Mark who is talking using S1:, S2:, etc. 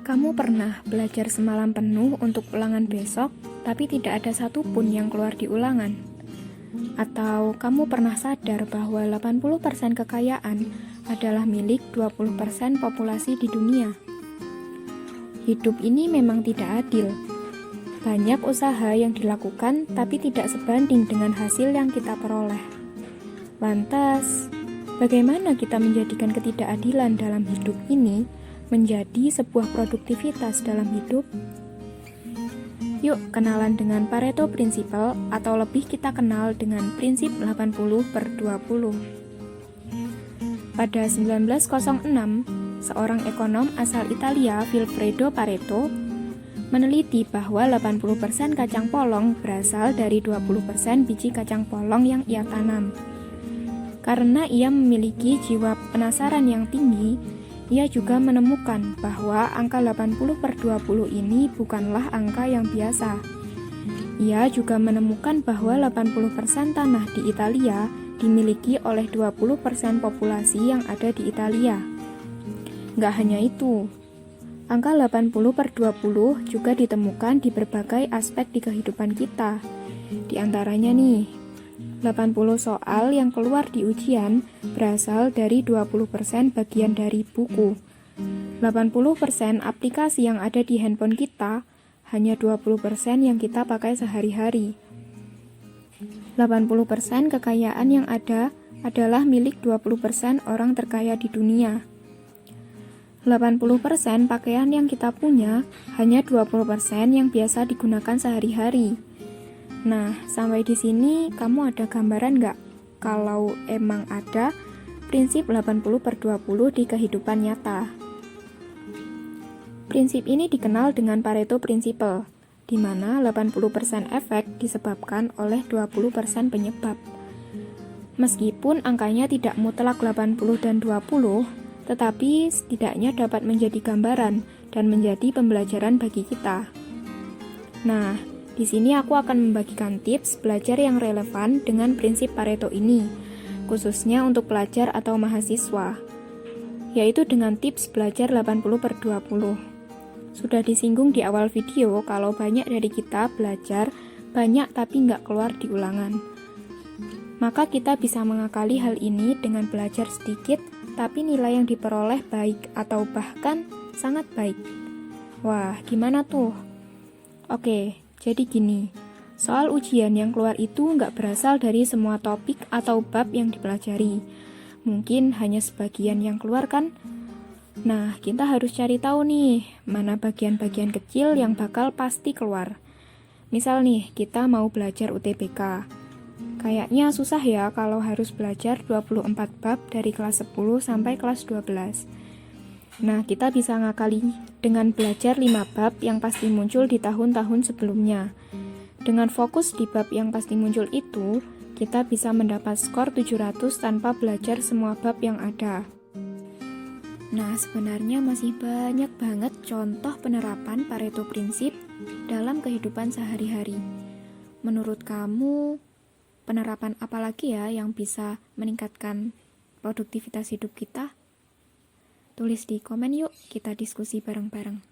S1: Kamu pernah belajar semalam penuh untuk ulangan besok, tapi tidak ada satupun yang keluar di ulangan? Atau kamu pernah sadar bahwa 80% kekayaan adalah milik 20% populasi di dunia? Hidup ini memang tidak adil. Banyak usaha yang dilakukan, tapi tidak sebanding dengan hasil yang kita peroleh. Lantas, bagaimana kita menjadikan ketidakadilan dalam hidup ini menjadi sebuah produktivitas dalam hidup? Yuk kenalan dengan Pareto Principle, atau lebih kita kenal dengan prinsip 80/20. Pada 1906, seorang ekonom asal Italia, Vilfredo Pareto, meneliti bahwa 80% kacang polong berasal dari 20% biji kacang polong yang ia tanam. Karena ia memiliki jiwa penasaran yang tinggi, ia juga menemukan bahwa angka 80/20 ini bukanlah angka yang biasa. Ia juga menemukan bahwa 80% tanah di Italia dimiliki oleh 20% populasi yang ada di Italia. Nggak hanya itu, angka 80/20 juga ditemukan di berbagai aspek di kehidupan kita. Di antaranya nih, 80 soal yang keluar di ujian berasal dari 20% bagian dari buku. 80% aplikasi yang ada di handphone kita, hanya 20% yang kita pakai sehari-hari. 80% kekayaan yang ada adalah milik 20% orang terkaya di dunia. 80% pakaian yang kita punya, hanya 20% yang biasa digunakan sehari-hari. Nah, sampai di sini kamu ada gambaran nggak kalau emang ada prinsip 80/20 di kehidupan nyata? Prinsip ini dikenal dengan Pareto Principle, di mana 80% efek disebabkan oleh 20% penyebab. Meskipun angkanya tidak mutlak 80 dan 20, tetapi setidaknya dapat menjadi gambaran dan menjadi pembelajaran bagi kita. Nah, di sini aku akan membagikan tips belajar yang relevan dengan prinsip Pareto ini, khususnya untuk pelajar atau mahasiswa, yaitu dengan tips belajar 80/20. Sudah disinggung di awal video kalau banyak dari kita belajar banyak tapi nggak keluar di ulangan. Maka kita bisa mengakali hal ini dengan belajar sedikit, tapi nilai yang diperoleh baik atau bahkan sangat baik. Wah, gimana tuh? Oke, jadi gini, soal ujian yang keluar itu nggak berasal dari semua topik atau bab yang dipelajari. Mungkin hanya sebagian yang keluar kan? Nah, kita harus cari tahu nih, mana bagian-bagian kecil yang bakal pasti keluar. Misal nih, kita mau belajar UTBK. Kayaknya susah ya kalau harus belajar 24 bab dari kelas 10 sampai kelas 12. Nah, kita bisa ngakali dengan belajar 5 bab yang pasti muncul di tahun-tahun sebelumnya. Dengan fokus di bab yang pasti muncul itu, kita bisa mendapat skor 700 tanpa belajar semua bab yang ada. Nah, sebenarnya masih banyak banget contoh penerapan Pareto Prinsip dalam kehidupan sehari-hari. Menurut kamu, penerapan apa lagi ya yang bisa meningkatkan produktivitas hidup kita? Tulis di komen yuk, kita diskusi bareng-bareng.